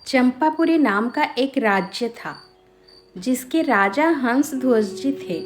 चंपापुरी नाम का एक राज्य था जिसके राजा हंसध्वज जी थे।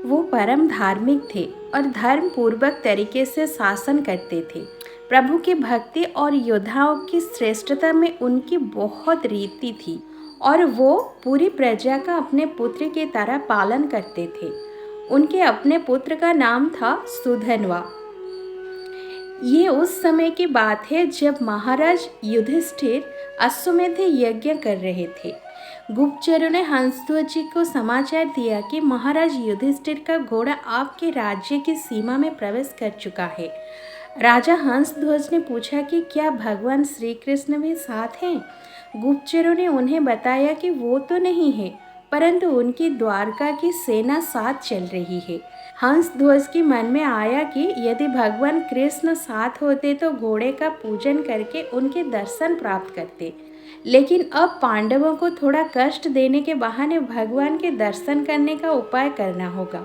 वो परम धार्मिक थे और धर्म पूर्वक तरीके से शासन करते थे। प्रभु की भक्ति और योद्धाओं की श्रेष्ठता में उनकी बहुत रीति थी और वो पूरी प्रजा का अपने पुत्र की तरह पालन करते थे। उनके अपने पुत्र का नाम था सुधन्वा। ये उस समय की बात है जब महाराज युधिष्ठिर अश्वमेध यज्ञ कर रहे थे। गुप्तचरों ने हंसध्वज जी को समाचार दिया कि महाराज युधिष्ठिर का घोड़ा आपके राज्य की सीमा में प्रवेश कर चुका है। राजा हंसध्वज ने पूछा कि क्या भगवान श्री कृष्ण भी साथ हैं? गुप्तचरों ने उन्हें बताया कि वो तो नहीं है, परंतु उनकी द्वारका की सेना साथ चल रही है। हंसध्वज के मन में आया कि यदि भगवान कृष्ण साथ होते तो घोड़े का पूजन करके उनके दर्शन प्राप्त करते, लेकिन अब पांडवों को थोड़ा कष्ट देने के बहाने भगवान के दर्शन करने का उपाय करना होगा।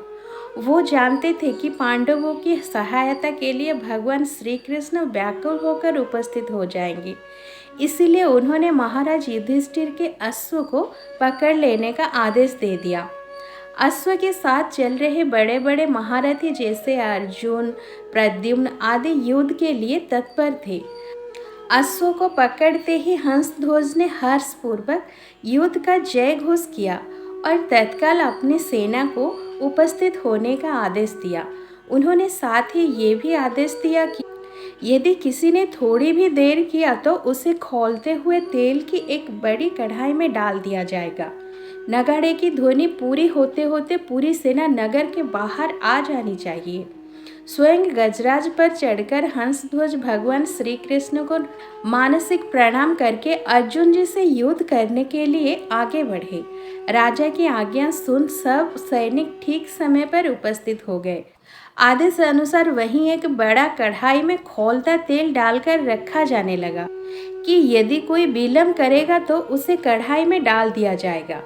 वो जानते थे कि पांडवों की सहायता के लिए भगवान श्री कृष्ण व्याकुल होकर उपस्थित हो जाएंगे। इसीलिए उन्होंने महाराज युधिष्ठिर के अश्व को पकड़ लेने का आदेश दे दिया। अश्व के साथ चल रहे बड़े बड़े महारथी जैसे अर्जुन, प्रद्युम्न आदि युद्ध के लिए तत्पर थे। अश्व को पकड़ते ही हंसध्वज ने हर्षपूर्वक युद्ध का जय घोष किया और तत्काल अपनी सेना को उपस्थित होने का आदेश दिया। उन्होंने साथ ही ये भी आदेश दिया कि यदि किसी ने थोड़ी भी देर किया तो उसे खौलते हुए तेल की एक बड़ी कढ़ाई में डाल दिया जाएगा। नगाड़े की ध्वनि पूरी होते होते पूरी सेना नगर के बाहर आ जानी चाहिए। स्वयं गजराज पर चढ़कर हंसध्वज भगवान श्री कृष्ण को मानसिक प्रणाम करके अर्जुन जी से युद्ध करने के लिए आगे बढ़े। राजा की आज्ञा सुन सब सैनिक ठीक समय पर उपस्थित हो गए। आदेश अनुसार वहीं एक बड़ा कढ़ाई में खौलता तेल डालकर रखा जाने लगा कि यदि कोई विलंब करेगा तो उसे कढ़ाई में डाल दिया जाएगा।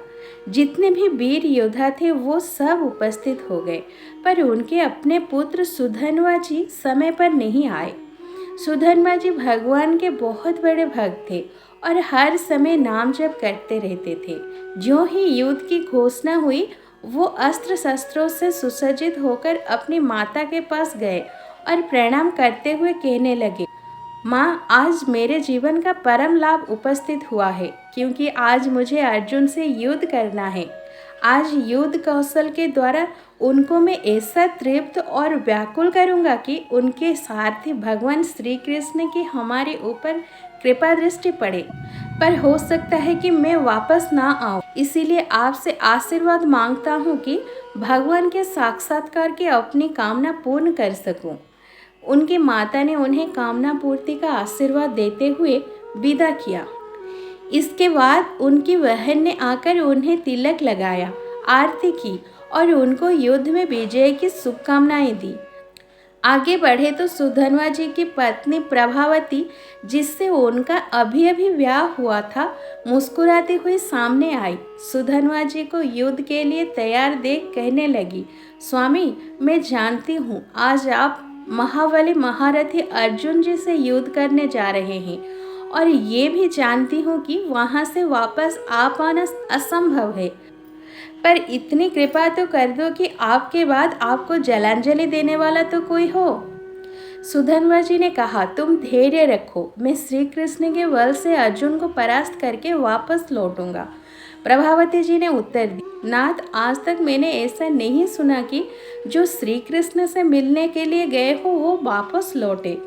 जितने भी वीर योद्धा थे वो सब उपस्थित हो गए, पर उनके अपने पुत्र सुधन्वा जी समय पर नहीं आए। सुधन्वा जी भगवान के बहुत बड़े भक्त थे और हर समय नाम जप करते रहते थे। ज्यों ही युद्ध की घोषणा हुई, वो अस्त्र शस्त्रों से सुसज्जित होकर अपनी माता के पास गए और प्रणाम करते हुए कहने लगे, माँ, आज मेरे जीवन का परम लाभ उपस्थित हुआ है, क्योंकि आज मुझे अर्जुन से युद्ध करना है। आज युद्ध कौशल के द्वारा उनको मैं ऐसा तृप्त और व्याकुल करूँगा कि उनके सारथी भगवान श्री कृष्ण की हमारे ऊपर कृपा दृष्टि पड़े। पर हो सकता है कि मैं वापस ना आऊँ, इसीलिए आपसे आशीर्वाद मांगता हूँ कि भगवान के साक्षात्कार की अपनी कामना पूर्ण कर सकूँ। उनकी माता ने उन्हें कामना पूर्ति का आशीर्वाद देते हुए विदा किया। इसके बाद उनकी बहन ने आकर उन्हें तिलक लगाया, आरती की और उनको युद्ध में विजय की शुभकामनाएं दी। आगे बढ़े तो सुधन्वा जी की पत्नी प्रभावती, जिससे उनका अभी अभी ब्याह हुआ था, मुस्कुराती हुई सामने आई। सुधन्वा जी को युद्ध के लिए तैयार देख कहने लगी, स्वामी, मैं जानती हूँ आज आप महाबली महारथी अर्जुन जी से युद्ध करने जा रहे हैं और ये भी जानती हूँ कि वहाँ से वापस आ पाना असंभव है, पर इतनी कृपा तो कर दो कि आपके बाद आपको जलांजलि देने वाला तो कोई हो। सुधन्वा जी ने कहा, तुम धैर्य रखो, मैं श्री कृष्ण के बल से अर्जुन को परास्त करके वापस लौटूंगा। प्रभावती जी ने उत्तर दिया, नाथ, आज तक मैंने ऐसा नहीं सुना कि जो श्री कृष्ण से मिलने के लिए गए हो वो वापस लौटे।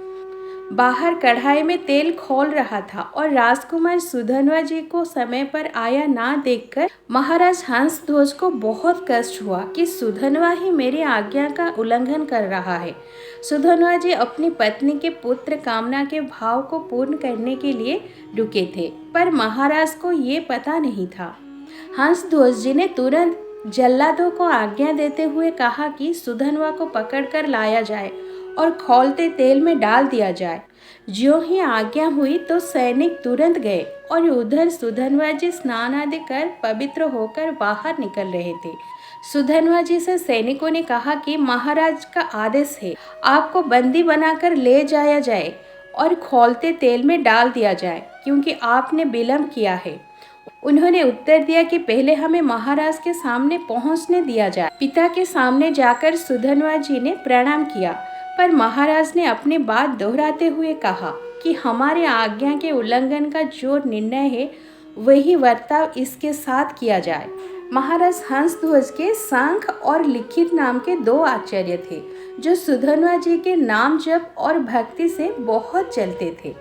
बाहर कढ़ाई में तेल खौल रहा था और राजकुमार सुधन्वा जी को समय पर आया ना देखकर महाराज हंसध्वज को बहुत कष्ट हुआ कि सुधन्वा ही मेरी आज्ञा का उल्लंघन कर रहा है। सुधन्वा जी अपनी पत्नी के पुत्र कामना के भाव को पूर्ण करने के लिए रुके थे, पर महाराज को ये पता नहीं था। हंसध्वज जी ने तुरंत जल्लादों को आज्ञा देते हुए कहा कि सुधन्वा को पकड़कर लाया जाए और खौलते तेल में डाल दिया जाए। ज्यों ही आज्ञा हुई तो सैनिक तुरंत गए और उधर सुधन्वा जी स्नान आदि कर पवित्र होकर बाहर निकल रहे थे। सुधन्वा जी से सैनिकों ने कहा कि महाराज का आदेश है, आपको बंदी बनाकर ले जाया जाए और खौलते तेल में डाल दिया जाए, क्योंकि आपने विलम्ब किया है। उन्होंने उत्तर दिया कि पहले हमें महाराज के सामने पहुंचने दिया जाए। पिता के सामने जाकर सुधनवा जी ने प्रणाम किया, पर महाराज ने अपनी बात दोहराते हुए कहा कि हमारे आज्ञा के उल्लंघन का जो निर्णय है वही वर्ताव इसके साथ किया जाए। महाराज हंसध्वज के शंख और लिखित नाम के 2 आचार्य थे, जो सुधनवा जी के नाम जप और भक्ति से बहुत चलते थे।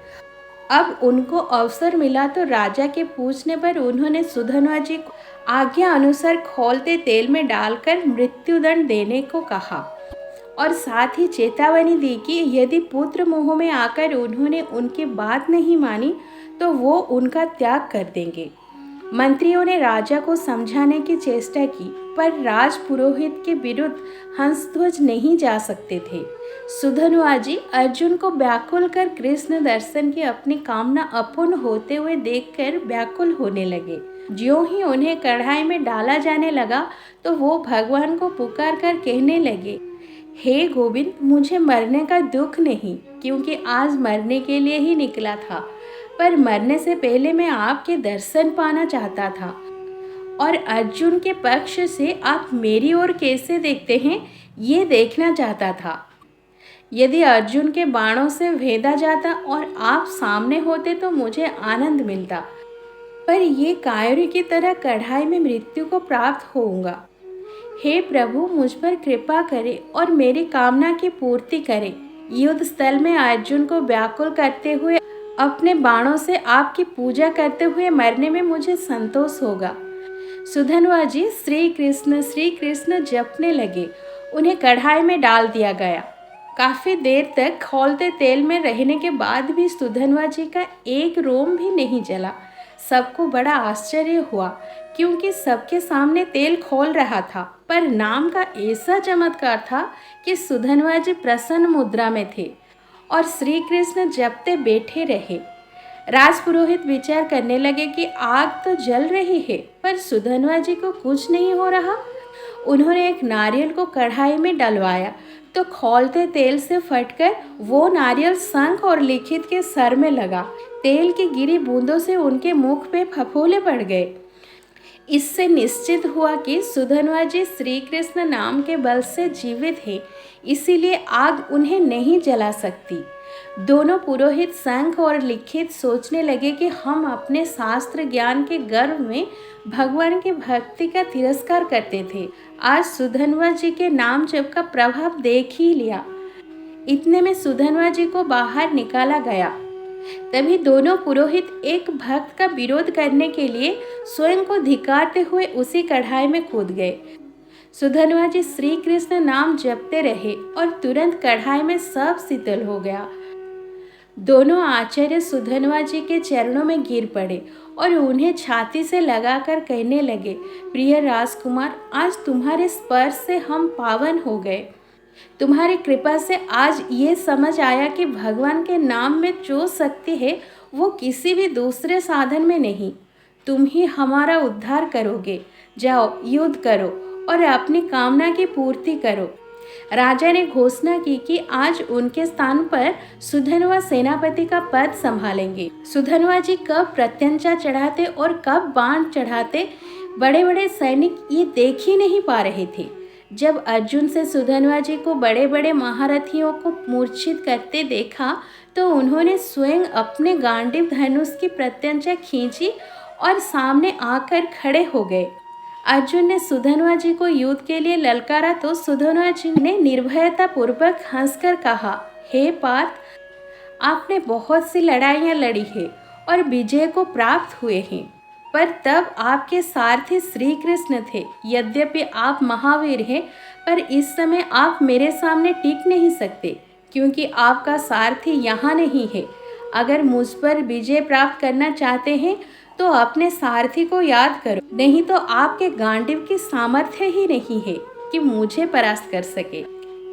अब उनको अवसर मिला तो राजा के पूछने पर उन्होंने सुधनवा जी को आज्ञा अनुसार खौलते तेल में डालकर मृत्युदंड देने को कहा, और साथ ही चेतावनी दी कि यदि पुत्र मोह में आकर उन्होंने उनकी बात नहीं मानी तो वो उनका त्याग कर देंगे। मंत्रियों ने राजा को समझाने की चेष्टा की, पर राज पुरोहित के विरुद्ध हंसध्वज नहीं जा सकते थे। सुधनवा जी अर्जुन को व्याकुल कर कृष्ण दर्शन की अपनी कामना अपूर्ण होते हुए देखकर व्याकुल होने लगे। ज्यों ही उन्हें कढ़ाई में डाला जाने लगा तो वो भगवान को पुकार कर कहने लगे, हे गोविंद, मुझे मरने का दुख नहीं, क्योंकि आज मरने के लिए ही निकला था, पर मरने से पहले मैं आपके दर्शन पाना चाहता था, और अर्जुन के पक्ष से आप मेरी ओर कैसे देखते हैं ये देखना चाहता था। यदि अर्जुन के बाणों से भेदा जाता और आप सामने होते तो मुझे आनंद मिलता, पर ये कायरी की तरह कढ़ाई में मृत्यु को प्राप्त होऊंगा। हे प्रभु, मुझ पर कृपा करें और मेरी कामना की पूर्ति करें। युद्ध स्थल में अर्जुन को व्याकुल करते हुए अपने बाणों से आपकी पूजा करते हुए मरने में मुझे संतोष होगा। सुधनवा जी श्री कृष्ण जपने लगे। उन्हें कढ़ाई में डाल दिया गया। काफ़ी देर तक खौलते तेल में रहने के बाद भी सुधनवा जी का एक रोम भी नहीं जला। सबको बड़ा आश्चर्य हुआ, क्योंकि सबके सामने तेल खौल रहा था, पर नाम का ऐसा चमत्कार था कि सुधनवा जी प्रसन्न मुद्रा में थे और श्री कृष्ण जपते बैठे रहे। राजपुरोहित विचार करने लगे कि आग तो जल रही है, पर सुधनवा जी को कुछ नहीं हो रहा। उन्होंने एक नारियल को कढ़ाई में डलवाया तो खौलते तेल से फटकर वो नारियल शंख और लिखित के सर में लगा। तेल की गिरी बूंदों से उनके मुख पे फफोले पड़ गए। इससे निश्चित हुआ कि सुधनवा जी श्री कृष्ण नाम के बल से जीवित हैं, इसीलिए आग उन्हें नहीं जला सकती। दोनों पुरोहित शंख और लिखित सोचने लगे कि हम अपने शास्त्र ज्ञान के गर्व में भगवान की भक्ति का तिरस्कार करते थे। आज सुधनवा जी के नाम जप का प्रभाव देख ही लिया। इतने में सुधनवा जी को बाहर निकाला गया। तभी दोनों पुरोहित एक भक्त का विरोध करने के लिए स्वयं को धिक्कारते हुए उसी कढ़ाई में कूद गए। सुधनवा जी श्री कृष्ण नाम जपते रहे और तुरंत कढ़ाई में सब शीतल हो गया। दोनों आचार्य सुधनवा जी के चरणों में गिर पड़े और उन्हें छाती से लगाकर कहने लगे, प्रिय राजकुमार, आज तुम्हारे स्पर्श से हम पावन हो गए। तुम्हारी कृपा से आज ये समझ आया कि भगवान के नाम में जो शक्ति है वो किसी भी दूसरे साधन में नहीं। तुम ही हमारा उद्धार करोगे। जाओ, युद्ध करो और अपनी कामना की पूर्ति करो। राजा ने घोषणा की कि आज उनके स्थान पर सुधनवा सेनापति का पद संभालेंगे। सुधनवा जी कब प्रत्यंचा चढ़ाते और कब बाण चढ़ाते, बड़े बड़े सैनिक ये देख ही नहीं पा रहे थे। जब अर्जुन से सुधनवा जी को बड़े बड़े महारथियों को मूर्छित करते देखा तो उन्होंने स्वयं अपने गांडीव धनुष की प्रत्यंचा खींची और सामने आकर खड़े हो गए। अर्जुन ने सुधनवा जी को युद्ध के लिए ललकारा तो सुधनवा जी ने निर्भयता पूर्वक हंसकर कहा, हे पार्थ, आपने बहुत सी लड़ाइयाँ लड़ी है और विजय को प्राप्त हुए हैं, पर तब आपके सारथी श्री कृष्ण थे। यद्यपि आप महावीर हैं, पर इस समय आप मेरे सामने टिक नहीं सकते, क्योंकि आपका सारथी यहाँ नहीं है। अगर मुझ पर विजय प्राप्त करना चाहते हैं तो अपने सारथी को याद करो, नहीं तो आपके गांडीव की सामर्थ्य ही नहीं है कि मुझे परास्त कर सके।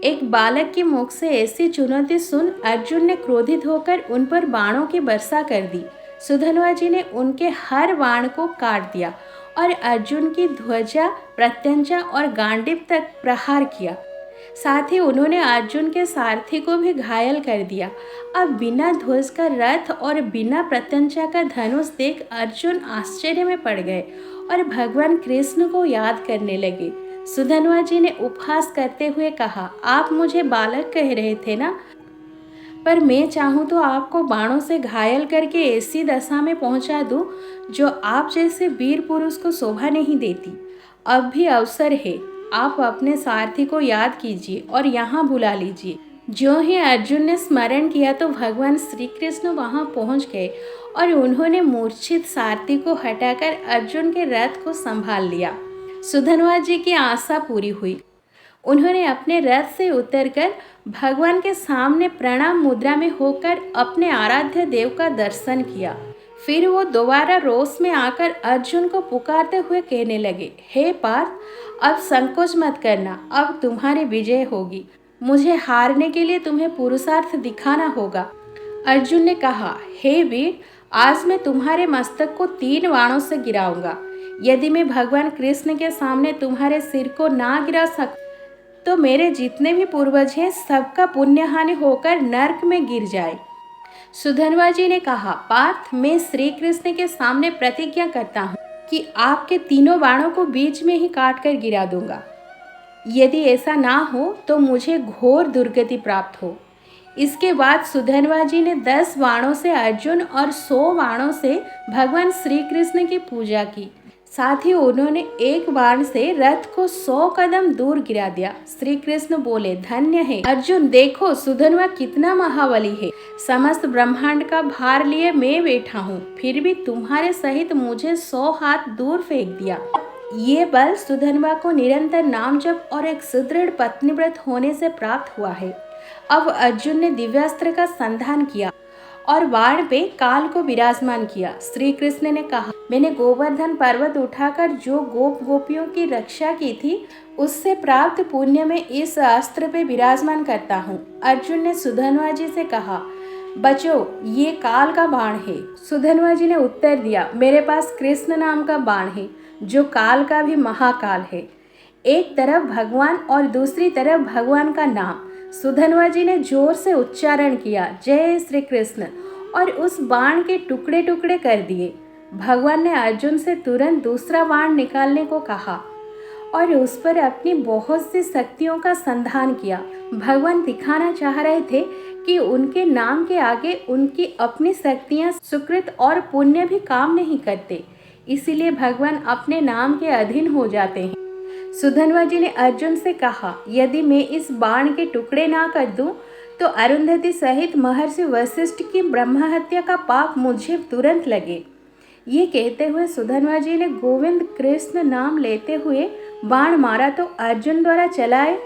एक बालक के मुख से ऐसी चुनौती सुन अर्जुन ने क्रोधित होकर उन पर बाणों की वर्षा कर दी। सुधनवा जी ने उनके हर बाण को काट दिया और अर्जुन की ध्वजा, प्रत्यंचा और गांडीव तक प्रहार किया। साथ ही उन्होंने अर्जुन के सारथी को भी घायल कर दिया। अब बिना ध्वज का रथ और बिना प्रत्यंचा का धनुष देख अर्जुन आश्चर्य में पड़ गए और भगवान कृष्ण को याद करने लगे। सुधन्वा जी ने उपहास करते हुए कहा, आप मुझे बालक कह रहे थे ना, पर मैं चाहूँ तो आपको बाणों से घायल करके ऐसी दशा में पहुँचा दूँ जो आप जैसे वीर पुरुष को शोभा नहीं देती। अब भी अवसर है, आप अपने सारथी को याद कीजिए और यहाँ बुला लीजिए। जो ही अर्जुन ने स्मरण किया तो भगवान श्री कृष्ण वहाँ पहुँच गए और उन्होंने मूर्छित सारथी को हटाकर अर्जुन के रथ को संभाल लिया। सुधन्वा जी की आशा पूरी हुई। उन्होंने अपने रथ से उतरकर भगवान के सामने प्रणाम मुद्रा में होकर अपने आराध्य देव का दर्शन किया। फिर वो दोबारा रोष में आकर अर्जुन को पुकारते हुए कहने लगे, हे पार्थ, अब संकोच मत करना, अब तुम्हारी विजय होगी। मुझे हारने के लिए तुम्हें पुरुषार्थ दिखाना होगा। अर्जुन ने कहा, हे वीर, आज मैं तुम्हारे मस्तक को 3 बाणों से गिराऊंगा। यदि मैं भगवान कृष्ण के सामने तुम्हारे सिर को ना गिरा सकूं तो मेरे जितने भी पूर्वज हैं सबका पुण्य हानि होकर नरक में गिर जाए। सुधन्वा जी ने कहा, पार्थ, मैं श्री कृष्ण के सामने प्रतिज्ञा करता हूँ कि आपके 3 बाणों को बीच में ही काट कर गिरा दूंगा। यदि ऐसा ना हो तो मुझे घोर दुर्गति प्राप्त हो। इसके बाद सुधन्वा जी ने 10 बाणों से अर्जुन और 100 बाणों से भगवान श्री कृष्ण की पूजा की। साथ ही उन्होंने एक बाण से रथ को 100 कदम दूर गिरा दिया। श्री कृष्ण बोले, धन्य है अर्जुन, देखो सुधन्वा कितना महाबली है। समस्त ब्रह्मांड का भार लिए मैं बैठा हूँ, फिर भी तुम्हारे सहित मुझे 100 हाथ दूर फेंक दिया। ये बल सुधन्वा को निरंतर नाम जप और एक सुदृढ़ पत्नीव्रत होने से प्राप्त हुआ है। अब अर्जुन ने दिव्यास्त्र का संधान किया और बाण पे काल को विराजमान किया। श्री कृष्ण ने कहा, मैंने गोवर्धन पर्वत उठाकर जो गोप गोपियों की रक्षा की थी उससे प्राप्त पुण्य में इस अस्त्र पे विराजमान करता हूँ। अर्जुन ने सुधन्वा जी से कहा, बचो, ये काल का बाण है। सुधन्वा जी ने उत्तर दिया, मेरे पास कृष्ण नाम का बाण है जो काल का भी महाकाल है। एक तरफ भगवान और दूसरी तरफ भगवान का नाम। सुधन्वा जी ने जोर से उच्चारण किया, जय श्री कृष्ण, और उस बाण के टुकड़े टुकड़े कर दिए। भगवान ने अर्जुन से तुरंत दूसरा बाण निकालने को कहा और उस पर अपनी बहुत सी शक्तियों का संधान किया। भगवान दिखाना चाह रहे थे कि उनके नाम के आगे उनकी अपनी शक्तियाँ, सुकृत और पुण्य भी काम नहीं करते, इसीलिए भगवान अपने नाम के अधीन हो जाते हैं। सुधन्वा जी ने अर्जुन से कहा, यदि मैं इस बाण के टुकड़े ना कर दूं तो अरुंधति सहित महर्षि वशिष्ठ की ब्रह्म हत्या का पाप मुझे तुरंत लगे। ये कहते हुए सुधन्वा जी ने गोविंद कृष्ण नाम लेते हुए बाण मारा तो अर्जुन द्वारा चलाए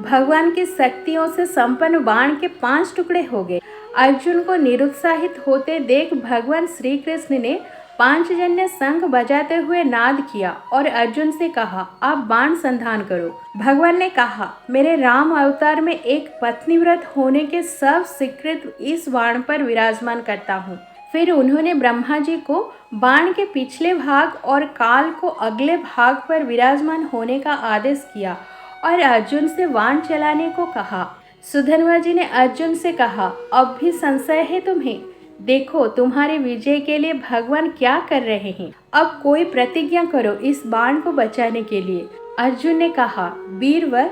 भगवान की शक्तियों से संपन्न बाण के 5 टुकड़े हो गए। अर्जुन को निरुत्साहित होते देख भगवान श्री कृष्ण ने पांचजन्य शंख बजाते हुए नाद किया और अर्जुन से कहा, आप बाण संधान करो। भगवान ने कहा, मेरे राम अवतार में एक पत्नीव्रत होने के सब स्वीकृत इस बाण पर विराजमान करता हूँ। फिर उन्होंने ब्रह्मा जी को बाण के पिछले भाग और काल को अगले भाग पर विराजमान होने का आदेश किया और अर्जुन से बाण चलाने को कहा। सुधन्वा जी ने अर्जुन से कहा, अब भी संशय है तुम्हें? देखो, तुम्हारी विजय के लिए भगवान क्या कर रहे हैं। अब कोई प्रतिज्ञा करो इस बाण को बचाने के लिए। अर्जुन ने कहा, वीरवर,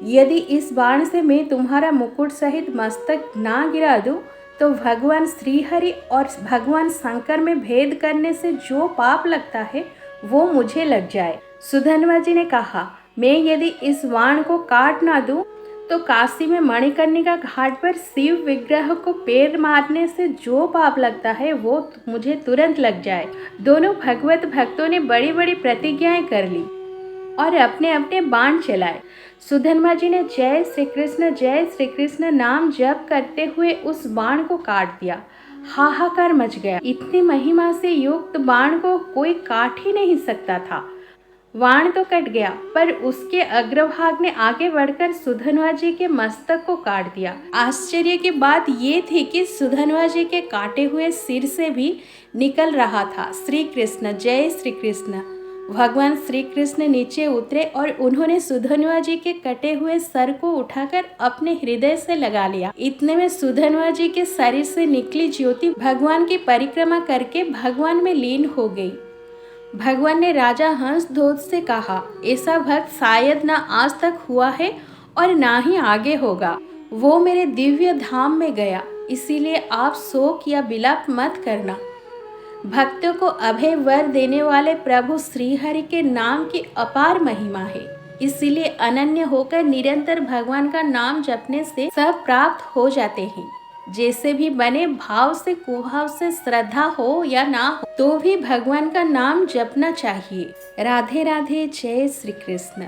यदि इस बाण से मैं तुम्हारा मुकुट सहित मस्तक ना गिरा दूं तो भगवान श्रीहरि और भगवान शंकर में भेद करने से जो पाप लगता है वो मुझे लग जाए। सुधन्वा जी ने कहा, मैं यदि इस बाण को काट ना दूं तो काशी में मणिकर्णिका घाट पर शिव विग्रह को पैर मारने से जो पाप लगता है वो मुझे तुरंत लग जाए। दोनों भगवत भक्तों ने बड़ी बड़ी प्रतिज्ञाएं कर ली और अपने अपने बाण चलाए। सुधन्वा जी ने जय श्री कृष्ण नाम जप करते हुए उस बाण को काट दिया। हाहाकार मच गया। इतनी महिमा से युक्त बाण को कोई काट ही नहीं सकता था। बाण तो कट गया, पर उसके अग्रभाग ने आगे बढ़कर सुधन्वा जी के मस्तक को काट दिया। आश्चर्य की बात ये थी कि सुधन्वा जी के काटे हुए सिर से भी निकल रहा था, श्री कृष्ण, जय श्री कृष्ण। भगवान श्री कृष्ण नीचे उतरे और उन्होंने सुधन्वा जी के कटे हुए सर को उठाकर अपने हृदय से लगा लिया। इतने में सुधन्वा जी के शरीर से निकली ज्योति भगवान की परिक्रमा करके भगवान में लीन हो गई। भगवान ने राजा हंसध्वज से कहा, ऐसा भक्त शायद न आज तक हुआ है और ना ही आगे होगा। वो मेरे दिव्य धाम में गया, इसीलिए आप शोक या विलाप मत करना। भक्तों को अभय वर देने वाले प्रभु श्रीहरि के नाम की अपार महिमा है, इसीलिए अनन्य होकर निरंतर भगवान का नाम जपने से सब प्राप्त हो जाते हैं। जैसे भी बने, भाव से कुभाव से, श्रद्धा हो या ना हो, तो भी भगवान का नाम जपना चाहिए। राधे राधे। जय श्री कृष्ण।